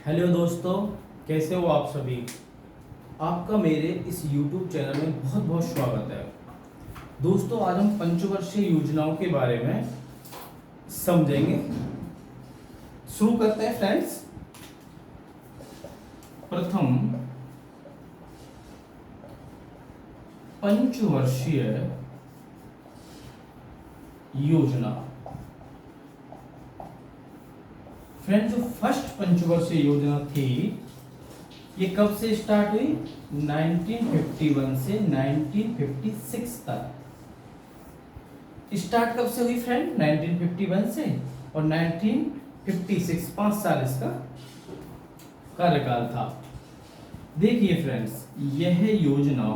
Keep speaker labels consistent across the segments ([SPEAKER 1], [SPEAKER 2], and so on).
[SPEAKER 1] Hello दोस्तों, कैसे हो आप सभी। आपका मेरे इस YouTube चैनल में बहुत बहुत स्वागत है। दोस्तों, आज हम पंचवर्षीय योजनाओं के बारे में समझेंगे। शुरू करते हैं फ्रेंड्स। प्रथम पंचवर्षीय योजना। फ्रेंड्स, जो फर्स्ट पंचवर्षीय योजना थी ये कब से स्टार्ट हुई? 1951 से 1956 तक। स्टार्ट कब से हुई फ्रेंड? 1951 से और 1956, 5 साल इसका कार्यकाल था। देखिए फ्रेंड्स, यह योजना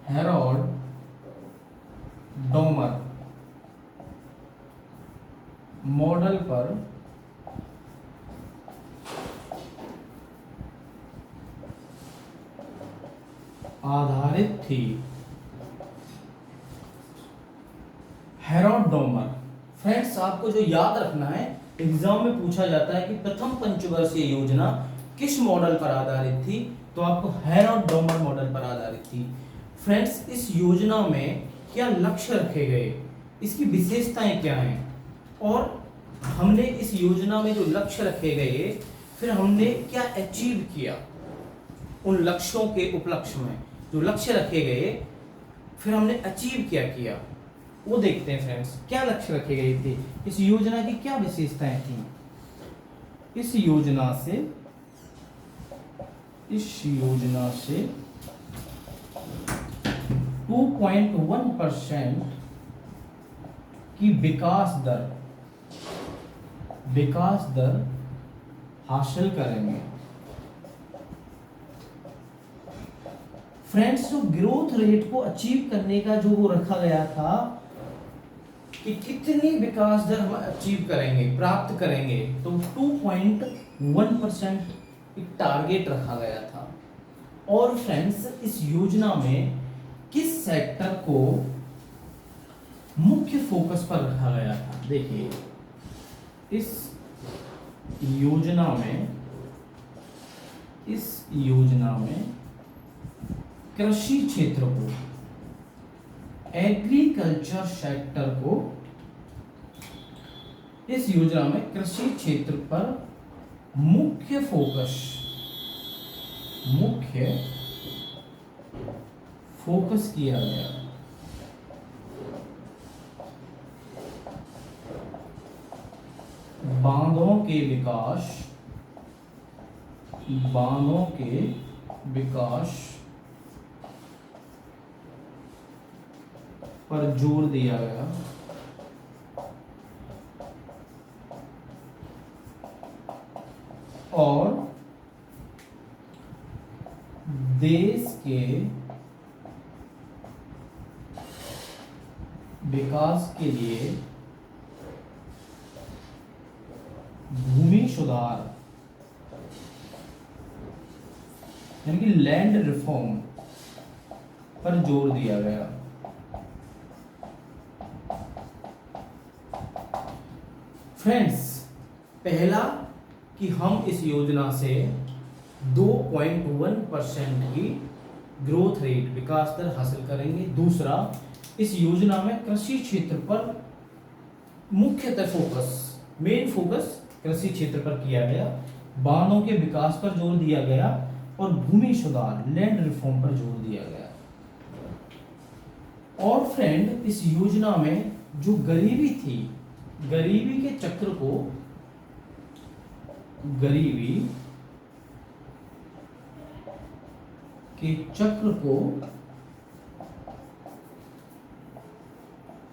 [SPEAKER 1] हैरोल्ड डोमर मॉडल पर आधारित थी। Harold Domar. फ्रेंड्स, आपको जो याद रखना है, एग्जाम में पूछा जाता है कि प्रथम पंचवर्षीय योजना किस मॉडल पर आधारित थी, तो आपको हैरोल्ड डोमर मॉडल पर आधारित थी। फ्रेंड्स, इस योजना में क्या लक्ष्य रखे गए, इसकी विशेषताएं क्या हैं, और हमने इस योजना में जो लक्ष्य रखे गए फिर हमने क्या अचीव किया, उन लक्ष्यों के उपलक्ष्य में जो लक्ष्य रखे गए फिर हमने अचीव क्या किया, वो देखते हैं फ्रेंड्स। क्या लक्ष्य रखे गए थे, इस योजना की क्या विशेषताएं थी। इस योजना से 2.1% की विकास दर हासिल करेंगे। फ्रेंड्स, जो ग्रोथ रेट को अचीव करने का जो वो रखा गया था कि कितनी विकास दर हम अचीव करेंगे, प्राप्त करेंगे, तो 2.1% एक टारगेट रखा गया था। और फ्रेंड्स, इस योजना में किस सेक्टर को मुख्य फोकस पर रखा गया था? देखिए, इस योजना में कृषि क्षेत्र को, एग्रीकल्चर सेक्टर को, इस योजना में कृषि क्षेत्र पर मुख्य फोकस किया गया। बांधों के विकास पर जोर दिया गया। और देश के विकास के लिए भूमि सुधार यानी कि लैंड रिफॉर्म पर जोर दिया गया। फ्रेंड्स, पहला कि हम इस योजना से 2.1% की ग्रोथ रेट, विकास दर हासिल करेंगे। दूसरा, इस योजना में कृषि क्षेत्र पर मुख्यतः मेन फोकस कृषि क्षेत्र पर किया गया, बांधों के विकास पर जोर दिया गया और भूमि सुधार, लैंड रिफॉर्म पर जोर दिया गया। और फ्रेंड, इस योजना में जो गरीबी थी, गरीबी के चक्र को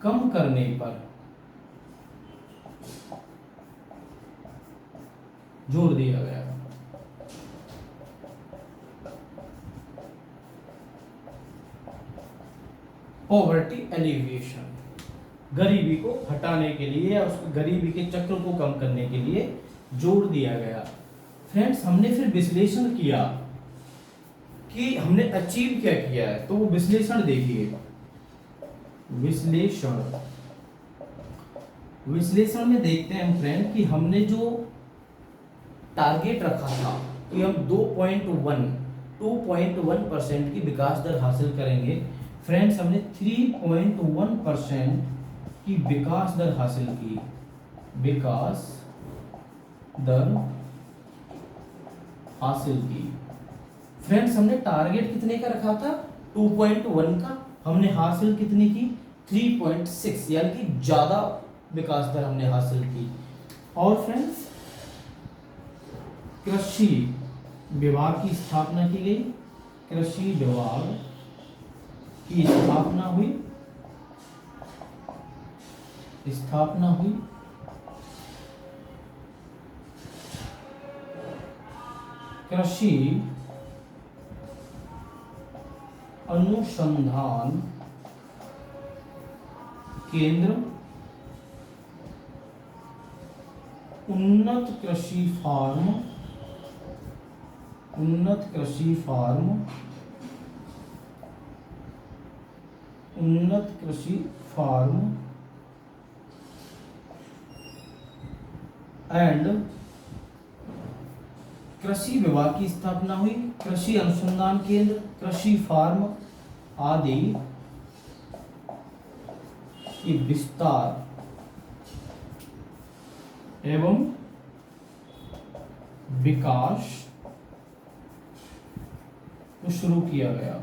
[SPEAKER 1] कम करने पर जोर दिया गया। पॉवर्टी एलिविएशन, गरीबी को हटाने के लिए या उस गरीबी के चक्र को कम करने के लिए जोर दिया गया। फ्रेंड्स, हमने फिर विश्लेषण किया कि हमने अचीव क्या किया है, तो वो विश्लेषण देखिए। विश्लेषण विश्लेषण में देखते हैं हम फ्रेंड कि हमने जो टारगेट रखा था कि हम 2.1% की विकास दर हासिल करेंगे। फ्रेंड्स हमने 3.1% की विकास दर हासिल की, विकास दर हासिल की। फ्रेंड्स हमने टारगेट कितने का रखा था? 2.1 का। हमने हासिल कितनी की? 3.6, यानी कि ज्यादा विकास दर हमने हासिल की। और फ्रेंड्स कृषि विभाग की स्थापना की गई, कृषि विभाग की स्थापना हुई, कृषि अनुसंधान केंद्र, उन्नत कृषि फार्म एंड कृषि विभाग की स्थापना हुई, कृषि अनुसंधान केंद्र, कृषि फार्म आदि की विस्तार एवं विकास को शुरू किया गया।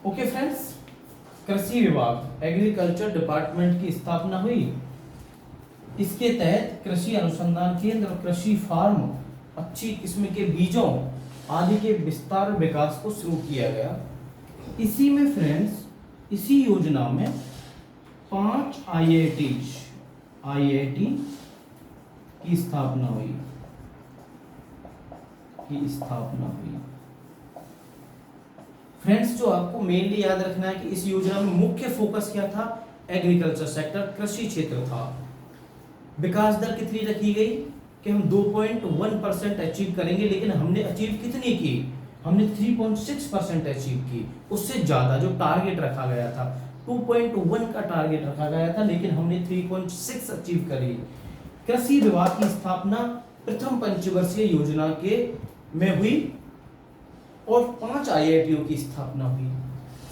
[SPEAKER 1] ओके फ्रेंड्स, कृषि विभाग एग्रीकल्चर डिपार्टमेंट की स्थापना हुई। इसके तहत कृषि अनुसंधान केंद्र और कृषि फार्म अच्छी किस्म के बीजों आदि के विस्तार विकास को शुरू किया गया। इसी में फ्रेंड्स, इसी योजना में 5 IIT की स्थापना हुई। फ्रेंड्स जो आपको मेनली याद रखना है कि इस योजना में मुख्य फोकस क्या था? एग्रीकल्चर सेक्टर, कृषि क्षेत्र था। विकास दर कितनी रखी गई कि हम 2.1% अचीव करेंगे, लेकिन हमने अचीव कितनी की? हमने 3.6% अचीव की। उससे ज्यादा जो टारगेट रखा गया था, 2.1 का टारगेट रखा गया था, लेकिन हमने 3.6 अचीव करी। कृषि विभाग की स्थापना प्रथम पंचवर्षीय योजना के में हुई और 5 IITओं की स्थापना हुई।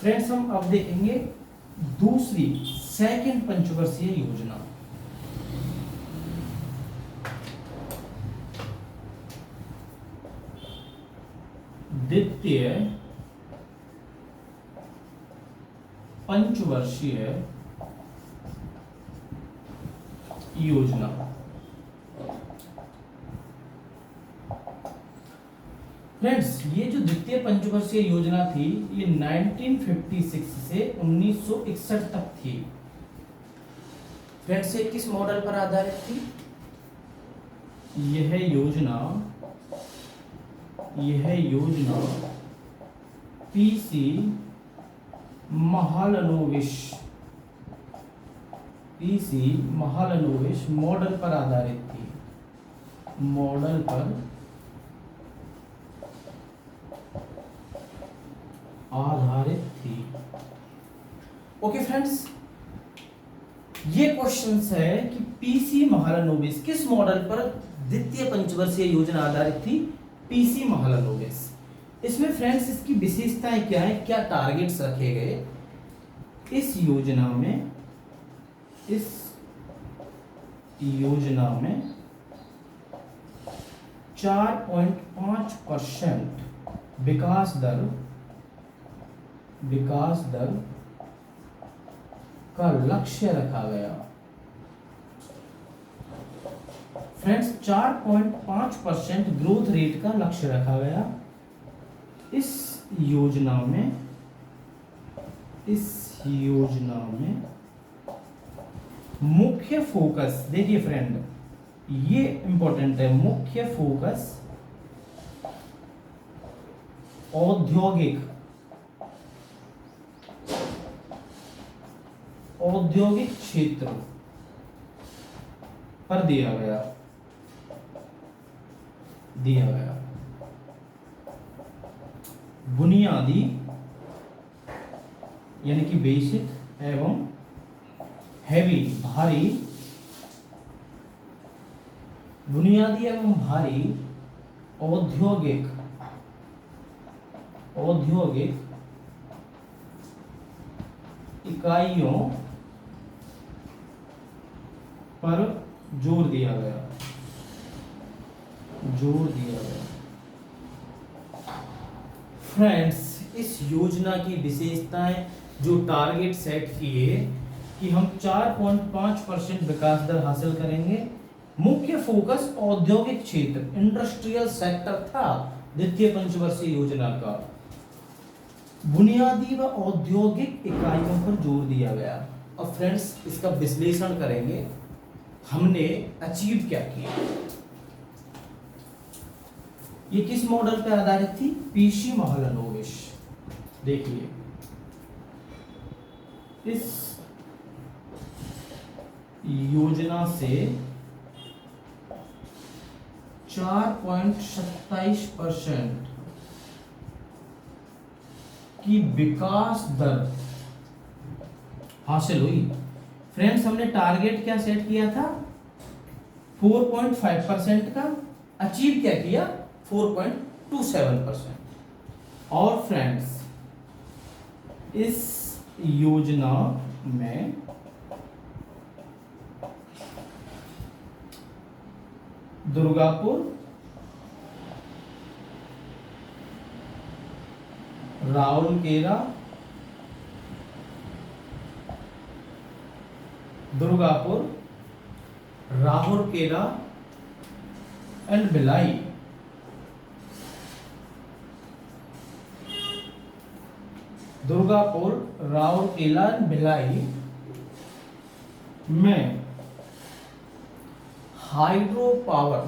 [SPEAKER 1] फ्रेंड्स हम अब देखेंगे दूसरी, सेकंड पंचवर्षीय योजना। द्वितीय पंचवर्षीय योजना। फ्रेंड्स ये जो द्वितीय पंचवर्षीय योजना थी, ये 1956 से 1961 तक थी। फ्रेंड्स ये किस मॉडल पर आधारित थी? यह योजना पीसी महालनोबिस मॉडल पर आधारित थी। ओके फ्रेंड्स, ये क्वेश्चन है कि पीसी महालनोबिस किस मॉडल पर द्वितीय पंचवर्षीय योजना आधारित थी? पीसी महालनोबिस। इसमें फ्रेंड्स इसकी विशेषताएं क्या है, क्या टारगेट्स रखे गए? इस योजना में 4.5% विकास दर का लक्ष्य रखा गया। फ्रेंड्स 4.5% ग्रोथ रेट का लक्ष्य रखा गया। इस योजना में मुख्य फोकस, देखिए फ्रेंड ये इंपॉर्टेंट है, मुख्य फोकस औद्योगिक क्षेत्र पर दिया गया। बुनियादी यानी कि बेसिक एवं हैवी भारी, बुनियादी एवं भारी औद्योगिक इकाइयों पर जोर दिया गया। फ्रेंड्स, इस योजना की विशेषताएं जो टारगेट सेट किए कि हम 4.5% विकास दर हासिल करेंगे। मुख्य फोकस औद्योगिक क्षेत्र, इंडस्ट्रियल सेक्टर था द्वितीय पंचवर्षीय योजना का। बुनियादी व औद्योगिक इकाइयों पर जोर दिया गया। अब फ्रेंड्स, इसका विश्लेषण करेंगे हमने अचीव क्या किया। ये किस मॉडल पर आधारित थी? पीसी महालनोबिस। देखिए, इस योजना से 4.27% की विकास दर हासिल हुई। फ्रेंड्स, हमने टारगेट क्या सेट किया था? 4.5% का। अचीव क्या किया? 4.27%। और फ्रेंड्स, इस योजना में दुर्गापुर, राउरकेला, एंड भिलाई में हाइड्रो पावर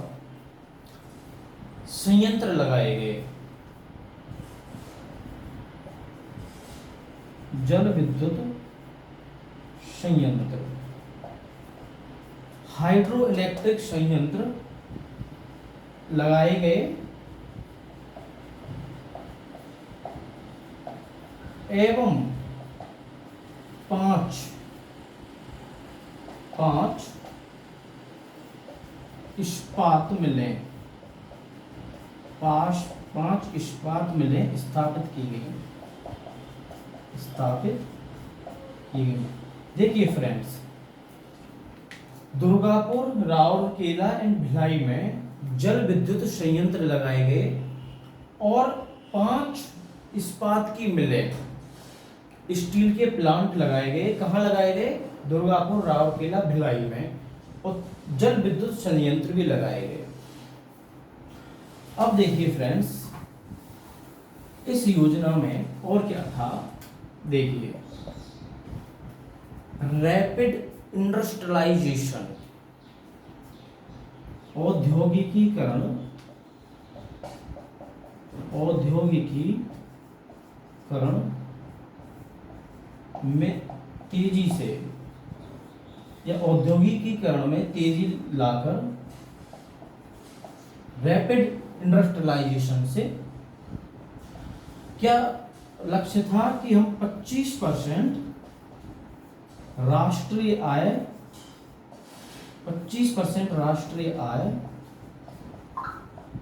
[SPEAKER 1] संयंत्र लगाए गए। जल विद्युत संयंत्र, हाइड्रो इलेक्ट्रिक संयंत्र लगाए गए एवं पांच इस्पात मिलें, पांच इस्पात मिलें स्थापित की गई। देखिए फ्रेंड्स, दुर्गापुर, राउरकेला एंड भिलाई में जल विद्युत संयंत्र लगाए गए और 5 इस्पात की मिलें, स्टील के प्लांट लगाए गए। कहाँ लगाए गए? दुर्गापुर, राउरकेला, भिलाई में। और जल विद्युत संयंत्र भी लगाए गए। अब देखिए फ्रेंड्स, इस योजना में और क्या था? देखिए, रैपिड इंडस्ट्रियलाइजेशन, औद्योगिकीकरण में तेजी से, या औद्योगिकीकरण में तेजी लाकर, रैपिड इंडस्ट्रियलाइजेशन से क्या लक्ष्य था कि हम 25% राष्ट्रीय आय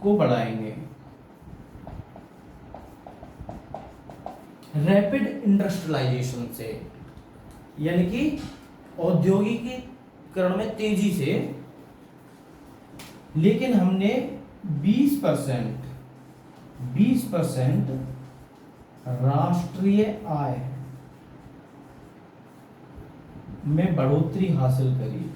[SPEAKER 1] को बढ़ाएंगे। रैपिड इंडस्ट्रियलाइजेशन से यानी कि औद्योगिकीकरण में तेजी से, लेकिन हमने 20% राष्ट्रीय आय में बढ़ोतरी हासिल की।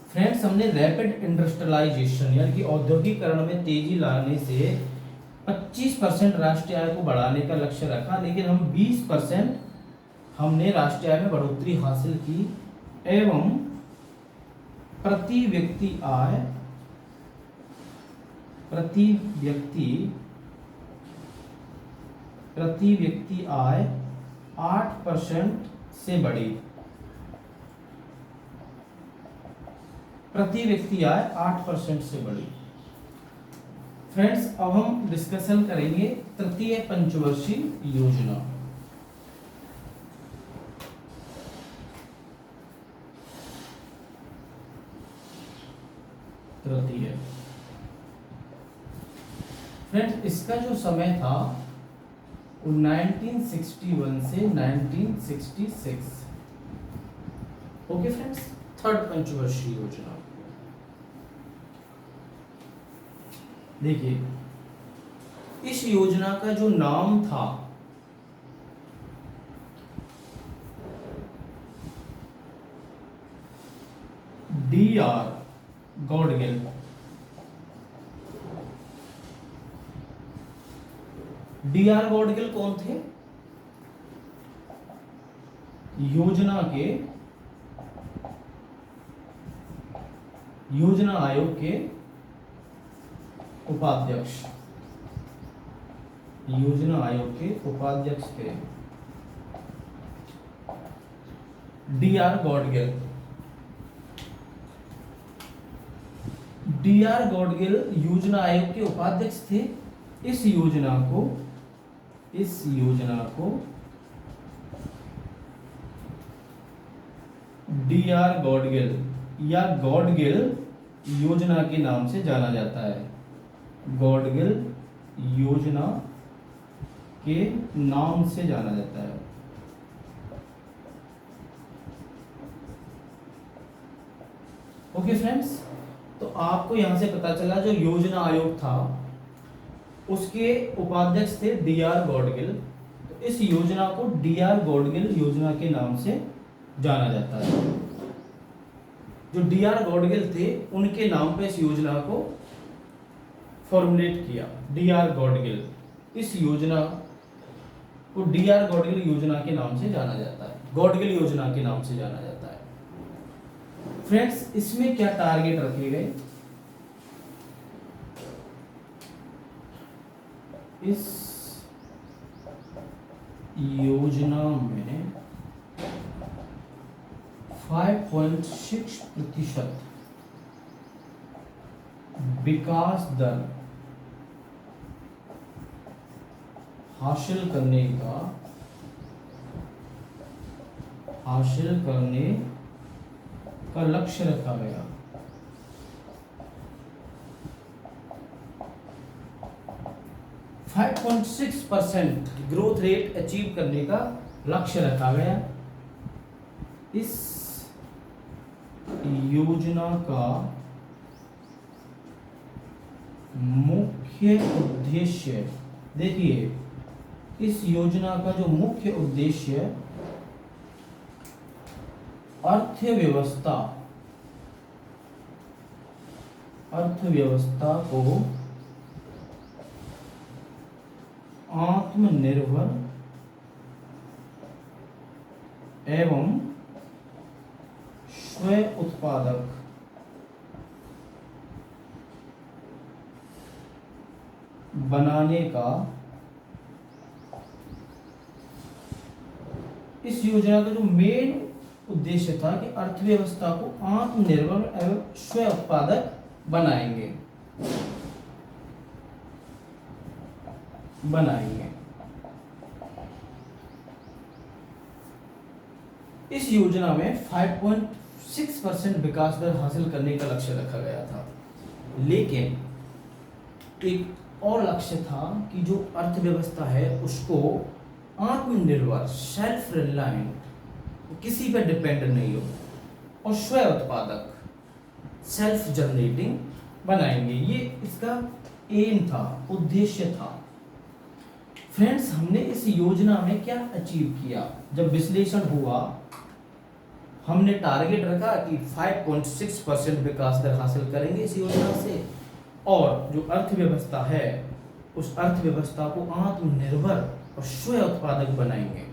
[SPEAKER 1] फ्रेंड्स, हमने रैपिड इंडस्ट्रियलाइजेशन यानी कि औद्योगिकीकरण में तेजी लाने से 25% राष्ट्रीय आय को बढ़ाने का लक्ष्य रखा, लेकिन हम 20% हमने राष्ट्रीय आय में बढ़ोतरी हासिल की एवं प्रति व्यक्ति आय 8% से बढ़ी। फ्रेंड्स, अब हम डिस्कशन करेंगे तृतीय पंचवर्षीय योजना। तृतीय फ्रेंड्स, इसका जो समय था वो 1961 से 1966। ओके फ्रेंड्स, थर्ड पंचवर्षीय योजना। देखिए, इस योजना का जो नाम था DR गॉडगिल। DR गॉडगिल कौन थे? योजना आयोग के उपाध्यक्ष। योजना आयोग के उपाध्यक्ष थे DR गॉडगिल। DR गॉडगिल योजना आयोग के उपाध्यक्ष थे। इस योजना को DR गॉडगिल या गॉडगिल योजना के नाम से जाना जाता है। गॉडगिल योजना के नाम से जाना जाता है। ओके फ्रेंड्स, तो आपको यहां से पता चला जो योजना आयोग था उसके उपाध्यक्ष थे DR गॉडगिल। तो इस योजना को DR गॉडगिल योजना के नाम से जाना जाता है। जो DR गॉडगिल थे उनके नाम पे इस योजना को फॉर्मुलेट किया, DR गॉडगिल। इस योजना को DR गॉडगिल योजना के नाम से जाना जाता है, गॉडगिल योजना के नाम से जाना जाता है। फ्रेंड्स, इसमें क्या टारगेट रखे गए? इस योजना में 5.6% विकास दर हासिल करने का लक्ष्य रखा गया। फाइव 5.6% ग्रोथ रेट अचीव करने का लक्ष्य रखा गया। इस योजना का मुख्य उद्देश्य, देखिए, इस योजना का जो मुख्य उद्देश्य अर्थव्यवस्था को आत्मनिर्भर एवं स्वयं उत्पादक बनाने का, इस योजना का जो मेन उद्देश्य था कि अर्थव्यवस्था को आत्मनिर्भर एवं स्वयं उत्पादक बनाएंगे। इस योजना में 5.6% विकास दर हासिल करने का लक्ष्य रखा गया था, लेकिन एक और लक्ष्य था कि जो अर्थव्यवस्था है उसको आत्मनिर्भर, सेल्फ रिलायंट, किसी पर डिपेंड नहीं हो, और स्वयं उत्पादक, सेल्फ जनरेटिंग बनाएंगे। ये इसका एम था, उद्देश्य था। फ्रेंड्स, हमने इस योजना में क्या अचीव किया? जब विश्लेषण हुआ, हमने टारगेट रखा कि 5.6% विकास दर हासिल करेंगे इस योजना से, और जो अर्थव्यवस्था है उस अर्थव्यवस्था को आत्मनिर्भर और स्वयं उत्पादक बनाएंगे।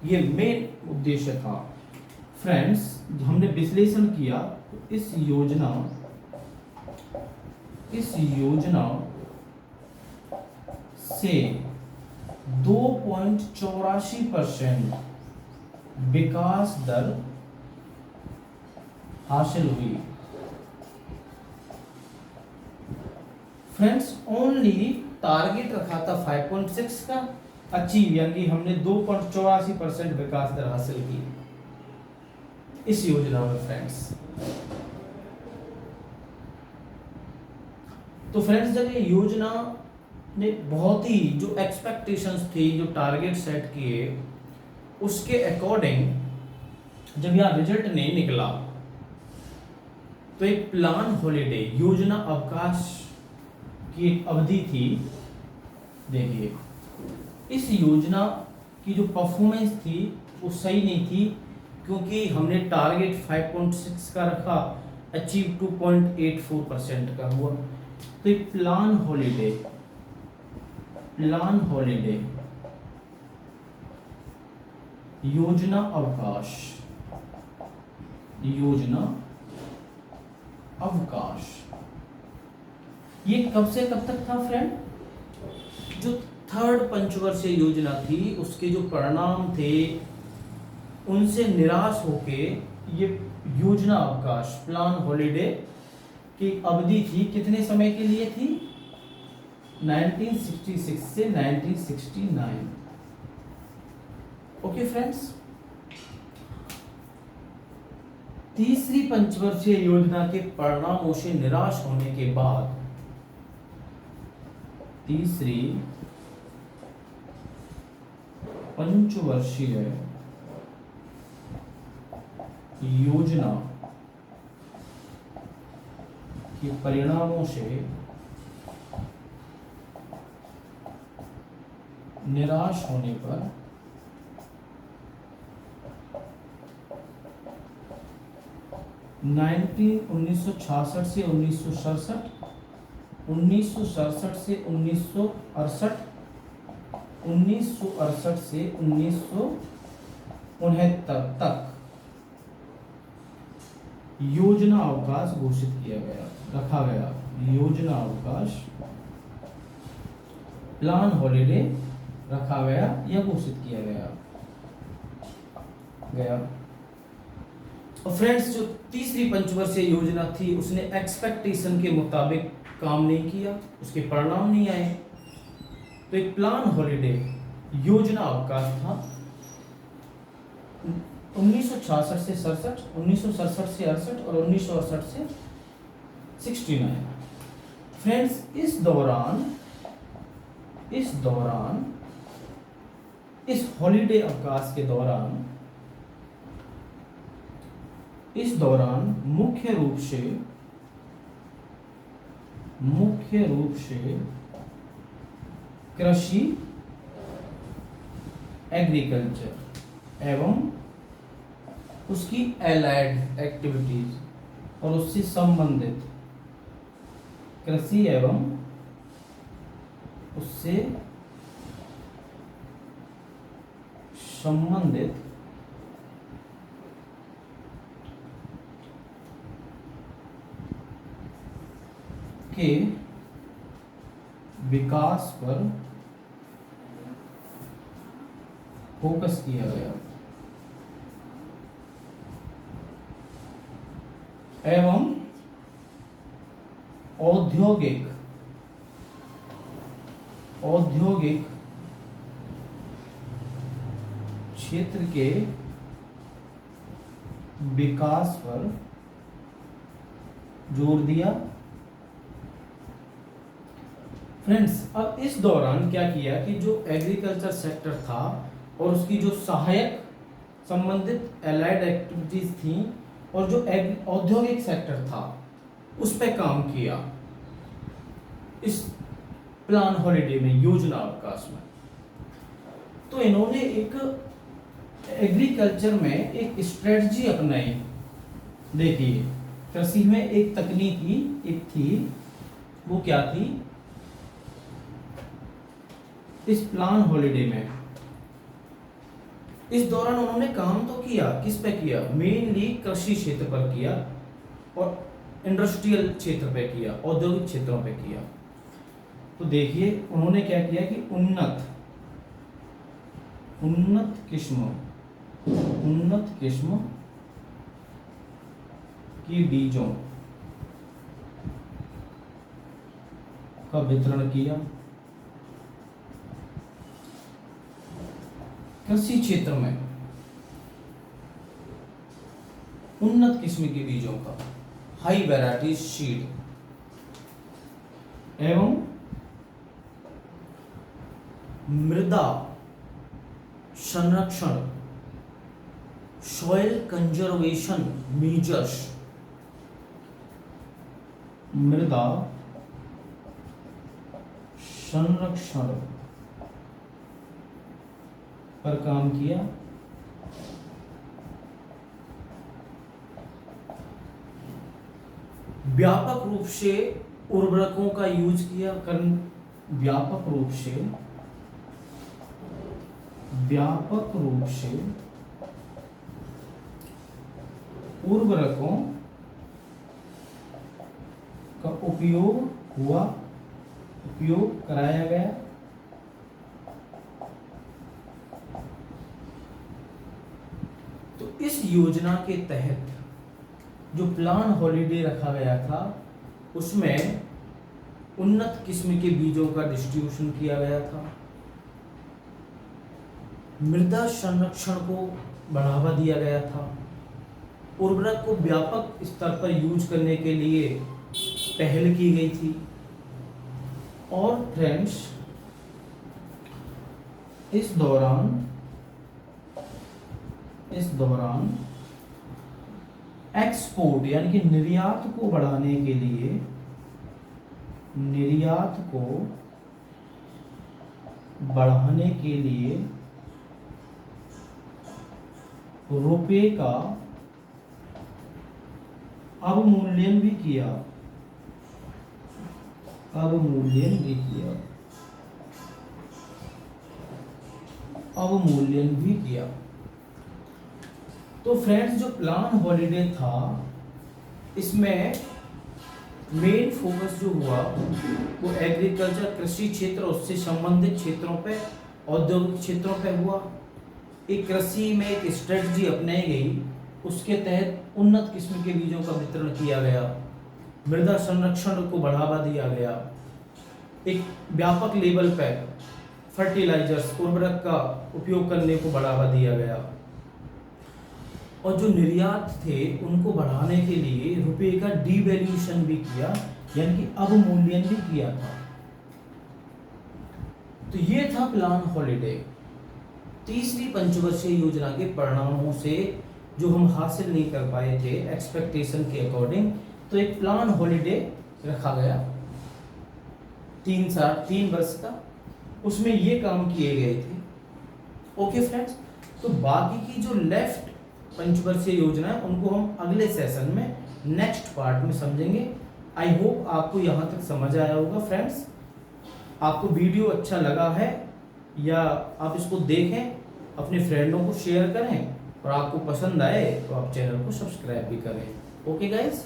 [SPEAKER 1] ये मेन उद्देश्य था। फ्रेंड्स, हमने विश्लेषण किया तो इस योजना से 2.84% विकास दर हासिल हुई। फ्रेंड्स ओनली टारगेट रखा था 5.6 का, अचीव यानी हमने 2.84% विकास दर हासिल की इस योजना में फ्रेंड्स। तो फ्रेंड्स जब ये योजना ने बहुत ही जो एक्सपेक्टेशंस थी, जो टारगेट सेट किए, उसके अकॉर्डिंग जब यहाँ रिजल्ट नहीं निकला तो एक प्लान हॉलिडे योजना अवकाश की एक अवधि थी। देखिए इस योजना की जो परफॉर्मेंस थी वो सही नहीं थी, क्योंकि हमने टारगेट 5.6 का रखा, अचीव 2.84% का हुआ। तो एक प्लान हॉलिडे योजना अवकाश ये कब से कब तक था फ्रेंड? जो थर्ड पंचवर्षीय योजना थी उसके जो परिणाम थे उनसे निराश होके ये योजना अवकाश प्लान हॉलिडे की अवधि थी, कितने समय के लिए थी? 1966 से 1969। ओके फ्रेंड्स, तीसरी पंचवर्षीय योजना के परिणामों से निराश होने के बाद तीसरी पंचवर्षीय योजना के परिणामों से निराश होने पर उन्नीस सौ छियासठ से 1967, 1967 से 1968, 1968 से 1969 तक योजना अवकाश घोषित किया गया, रखा गया। योजना अवकाश प्लान हॉलिडे रखा गया या घोषित किया गया। और फ्रेंड्स जो तीसरी पंचवर्षीय योजना थी उसने एक्सपेक्टेशन के मुताबिक काम नहीं किया, उसके परिणाम नहीं आए। तो एक प्लान हॉलिडे योजना अवकाश था 1966 से 67, 1967 से 68 और 1968 से 69। फ्रेंड्स इस दौरान इस हॉलिडे अवकाश के दौरान मुख्य रूप से कृषि, एग्रीकल्चर एवं उसकी एलाइड एक्टिविटीज और उससे संबंधित कृषि एवं उससे संबंधित के विकास पर फोकस किया गया एवं औद्योगिक क्षेत्र के विकास पर जोर दिया। फ्रेंड्स अब इस दौरान क्या किया कि जो एग्रीकल्चर सेक्टर था और उसकी जो सहायक संबंधित एलाइड एक्टिविटीज थी और जो औद्योगिक सेक्टर था उस पर काम किया इस प्लान हॉलिडे में, योजना अवकाश में। तो इन्होंने एक एग्रीकल्चर में एक स्ट्रेटजी अपनाई। देखिए कृषि में एक तकनीकी एक थी, वो क्या थी? इस प्लान हॉलिडे में इस दौरान उन्होंने काम तो किया, किस पे किया? मेनली कृषि क्षेत्र पर किया और इंडस्ट्रियल क्षेत्र पे किया, औद्योगिक क्षेत्रों पे किया। तो देखिए उन्होंने क्या किया कि उन्नत किस्म की बीजों का वितरण किया। कृषि क्षेत्र में उन्नत किस्म के बीजों का, हाई वैरायटी सीड, एवं मृदा संरक्षण, सॉइल कंजर्वेशन मेजर्स, मृदा संरक्षण पर काम किया। व्यापक रूप से उर्वरकों का यूज किया, व्यापक रूप से उर्वरकों का उपयोग कराया गया। तो इस योजना के तहत जो प्लान हॉलिडे रखा गया था उसमें उन्नत किस्म के बीजों का डिस्ट्रीब्यूशन किया गया था, मृदा संरक्षण को बढ़ावा दिया गया था, उर्वरक को व्यापक स्तर पर यूज करने के लिए पहल की गई थी। और फ्रेंड्स, इस दौरान एक्सपोर्ट यानी कि निर्यात को बढ़ाने के लिए, रुपए का अवमूल्यन भी किया। तो फ्रेंड्स, जो प्लान हॉलिडे था इसमें मेन फोकस जो हुआ वो एग्रीकल्चर, कृषि क्षेत्र, उससे संबंधित क्षेत्रों पे, औद्योगिक क्षेत्रों पे हुआ। एक कृषि में एक स्ट्रेटजी अपनाई गई, उसके तहत उन्नत किस्म के बीजों का वितरण किया गया, मृदा संरक्षण को बढ़ावा दिया गया, एक व्यापक लेवल पर फर्टिलाइजर्स, उर्वरक का उपयोग करने को बढ़ावा दिया गया, और जो निर्यात थे उनको बढ़ाने के लिए रुपए का डिवैल्यूएशन भी किया, यानी कि अवमूल्यन भी किया था। तो ये था प्लान हॉलिडे। तीसरी पंचवर्षीय योजना के परिणामों से जो हम हासिल नहीं कर पाए थे एक्सपेक्टेशन के अकॉर्डिंग, तो एक प्लान हॉलिडे रखा गया 3 वर्ष का, उसमें ये काम किए गए थे। ओके फ्रेंड्स, तो बाकी की जो लेफ्ट पंचवर्षीय योजना है उनको हम अगले सेशन में नेक्स्ट पार्ट में समझेंगे। आई होप आपको यहाँ तक समझ आया होगा फ्रेंड्स। आपको वीडियो अच्छा लगा है या आप इसको देखें, अपने फ्रेंडों को शेयर करें, और आपको पसंद आए तो आप चैनल को सब्सक्राइब भी करें। Okay guys.